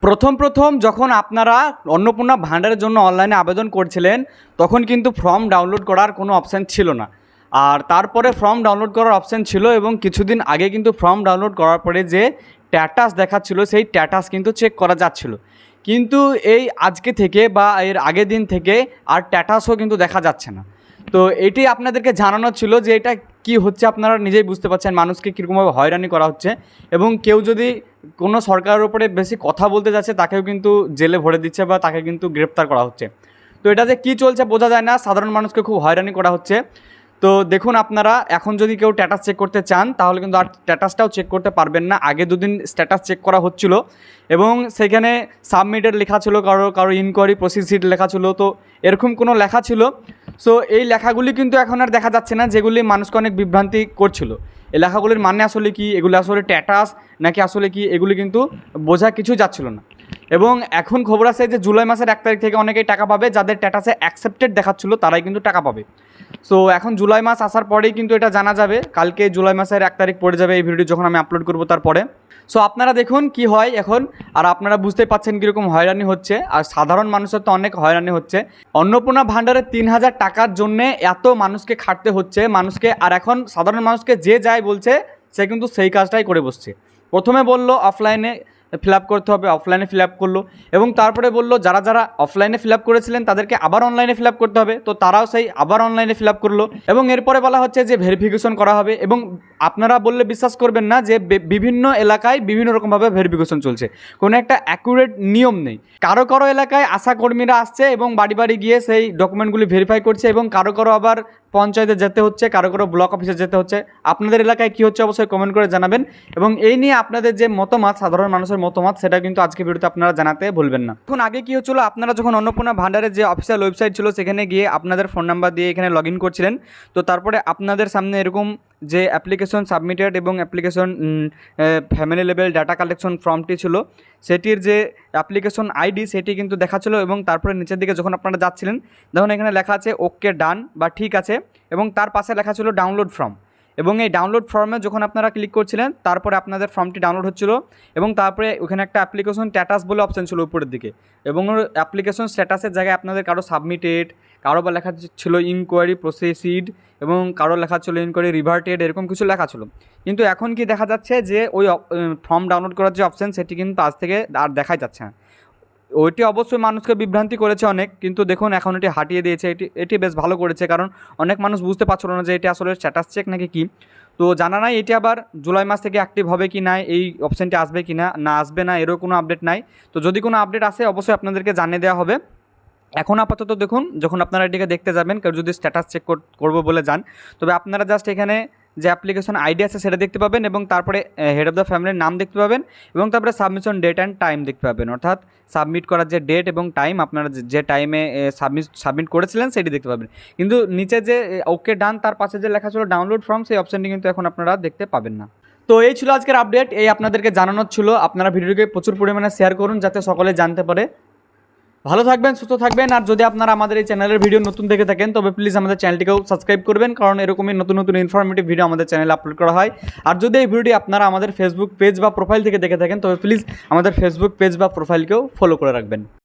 প্রথম যখন আপনারা অন্নপূর্ণা ভাণ্ডারের জন্য অনলাইনে আবেদন করছিলেন তখন কিন্তু ফর্ম ডাউনলোড করার কোনো অপশান ছিল না। আর তারপরে ফর্ম ডাউনলোড করার অপশান ছিল এবং কিছুদিন আগে কিন্তু ফর্ম ডাউনলোড করার পরে যে স্ট্যাটাস দেখাচ্ছিল সেই স্ট্যাটাস কিন্তু চেক করা যাচ্ছিল। কিন্তু এই আজকে থেকে বা এর আগের দিন থেকে আর স্ট্যাটাসও কিন্তু দেখা যাচ্ছে না। তো এটি আপনাদেরকে জানানো ছিল যে এটা কি হচ্ছে, আপনারা নিজেই বুঝতে পারছেন মানুষকে কীরকমভাবে হয়রানি করা হচ্ছে এবং কেউ যদি কোনো সরকারের উপরে বেশি কথা বলতে যাচ্ছে তাকেও কিন্তু জেলে ভরে দিচ্ছে বা তাকে কিন্তু গ্রেপ্তার করা হচ্ছে। তো এটা যে কী চলছে বোঝা যায় না, সাধারণ মানুষকে খুব হয়রানি করা হচ্ছে। তো দেখুন, আপনারা এখন যদি কেউ স্ট্যাটাস চেক করতে চান তাহলে কিন্তু আর স্ট্যাটাসটাও চেক করতে পারবেন না। আগে দুদিন স্ট্যাটাস চেক করা হচ্ছিল এবং সেখানে সাবমিটেড লেখা ছিল, কারো ইনকোয়ারি প্রসিড লেখা ছিল, তো এরকম কোনো লেখা ছিল। সো এই লেখাগুলি কিন্তু এখন আর দেখা যাচ্ছে না, যেগুলি মানুষকে অনেক বিভ্রান্তি করছিল। এই লেখাগুলির মানে আসলে কি, এগুলো আসলে স্ট্যাটাস নাকি আসলে কি, এগুলি কিন্তু বোঝা কিছু যাচ্ছিল না। এবং এখন খবর আছে যে জুলাই মাসের 1 তারিখ থেকে অনেকেই টাকা পাবে, যাদের স্ট্যাটাসে অ্যাকসেপ্টেড দেখাচ্ছিল তারাই কিন্তু টাকা পাবে। সো এখন জুলাই মাস আসার পরেই কিন্তু এটা জানা যাবে। কালকে জুলাই মাসের 1 তারিখ পড়ে যাবে এই ভিডিও যখন আমি আপলোড করব তারপরে। সো আপনারা দেখুন কি হয় এখন। আর আপনারা বুঝতে পাচ্ছেন কীরকম হয়রানি হচ্ছে, আর সাধারণ মানুষের তো অনেক হয়রানি হচ্ছে। অন্নপূর্ণা ভাণ্ডারের 3000 টাকার জন্যে এত মানুষকে খাটতে হচ্ছে মানুষকে। আর এখন সাধারণ মানুষকে যে যায় বলছে সে কিন্তু সেই কাজটাই করে বসছে। প্রথমে বললো অফলাইনে ফিল আপ করতে হবে, অফলাইনে ফিল আপ করলো এবং তারপরে বললো যারা অফলাইনে ফিল আপ করেছিলেন তাদেরকে আবার অনলাইনে ফিল আপ করতে হবে, তো তারাও সেই আবার অনলাইনে ফিল আপ করলো। এবং এরপরে বলা হচ্ছে যে ভেরিফিকেশন করা হবে। এবং আপনারা বললে বিশ্বাস করবেন না যে বিভিন্ন এলাকায় বিভিন্ন রকমভাবে ভেরিফিকেশন চলছে, কোনো একটা অ্যাকুরেট নিয়ম নেই। কারো এলাকায় আশাকর্মীরা আসছে এবং বাড়ি বাড়ি গিয়ে সেই ডকুমেন্টগুলি ভেরিফাই করছে এবং কারো আবার পঞ্চায়েতে যেতে হচ্ছে, কারো ব্লক অফিসে যেতে হচ্ছে। আপনাদের এলাকায় কী হচ্ছে অবশ্যই কমেন্ট করে জানাবেন এবং এই নিয়ে আপনাদের যে মতামত, সাধারণ মানুষের মতামত, সেটা কিন্তু আজকে ভিডিওতে আপনারা জানাতে ভুলবেন না। এখন আগে কী হচ্ছিল, আপনারা যখন অন্নপূর্ণা ভাণ্ডারের যে অফিসিয়াল ওয়েবসাইট ছিল সেখানে গিয়ে আপনাদের ফোন নাম্বার দিয়ে এখানে লগ ইন করছিলেন। তো তারপরে আপনাদের সামনে এরকম যে অ্যাপ্লিকেশন সাবমিটেড এবং application family level data collection ফর্মটি ছিল, সেটির যে অ্যাপ্লিকেশন আইডি সেটি কিন্তু দেখাচ্ছিল। এবং তারপরে নিচের দিকে যখন আপনারা যাচ্ছিলেন দেখুন এখানে লেখা আছে ওকে ডান বা ঠিক আছে, এবং তার পাশে লেখা ছিল ডাউনলোড ফর্ম। এবং এই ডাউনলোড ফর্মে যখন আপনারা ক্লিক করছিলেন তারপরে আপনাদের ফর্মটি ডাউনলোড হচ্ছিল এবং তারপরে ওখানে একটা অ্যাপ্লিকেশন স্ট্যাটাস বলে অপশান ছিল উপরের দিকে। এবং অ্যাপ্লিকেশন স্ট্যাটাসের জায়গায় আপনাদের কারো সাবমিটেড, কারো বা লেখা ছিল ইনকোয়ারি প্রসেসিড এবং কারো লেখা ছিল ইনকোয়ারি রিভার্টেড, এরকম কিছু লেখা ছিল। কিন্তু এখন কি দেখা যাচ্ছে যে ওই ফর্ম ডাউনলোড করার যে অপশান সেটি কিন্তু আজ থেকে আর দেখাই যাচ্ছে না। ওইটি অবশ্যই মানুষকে বিভ্রান্তি করেছে অনেক, কিন্তু দেখুন এখন এটি হাটিয়ে দিয়েছে। এটি বেশ ভালো করেছে, কারণ অনেক মানুষ বুঝতে পারছিল না যে এটি আসলে স্ট্যাটাস চেক নাকি কি। তো জানা নাই এটি আবার জুলাই মাস থেকে অ্যাক্টিভ হবে কি না, এই অপশানটি আসবে কি না আসবে না, এরও কোনো আপডেট নাই। তো যদি কোনো আপডেট আসে অবশ্যই আপনাদেরকে জানিয়ে দেওয়া হবে। এখন আপাতত দেখুন, যখন আপনারা এটিকে দেখতে যাবেন, কেউ যদি স্ট্যাটাস চেক করবো বলে যান, তবে আপনারা জাস্ট এখানে যে অ্যাপ্লিকেশন আইডি আছে সেটা দেখতে পাবেন এবং তারপরে হেড অফ দ্য ফ্যামিলির নাম দেখতে পাবেন এবং তারপরে সাবমিশন ডেট অ্যান্ড টাইম দেখতে পাবেন, অর্থাৎ সাবমিট করার যে ডেট এবং টাইম, আপনারা যে টাইমে সাবমিট করেছিলেন সেটি দেখতে পাবেন। কিন্তু নিচে যে ওকে ডান তার পাশে যে লেখা ছিল ডাউনলোড ফর্ম, সেই অপশানটি কিন্তু এখন আপনারা দেখতে পাবেন না। তো এই ছিল আজকের আপডেট, এই আপনাদেরকে জানানোর ছিল। আপনারা ভিডিওকে প্রচুর পরিমাণে শেয়ার করুন যাতে সকলে জানতে পারে। ভালো থাকবেন, সুস্থ থাকবেন। আর যদি আপনারা আমাদের এই চ্যানেলের ভিডিও নতুন দেখে থাকেন তবে প্লিজ আমাদের চ্যানেলটিকেও সাবস্ক্রাইব করবেন, কারণ এরকমই নতুন ইনফরমেটিভ ভিডিও আমাদের চ্যানেলে আপলোড করা হয়। আর যদি এই ভিডিওটি আপনারা আমাদের ফেসবুক পেজ বা প্রোফাইল থেকে দেখে থাকেন তবে প্লিজ আমাদের ফেসবুক পেজ বা প্রোফাইলকেও ফলো করে রাখবেন।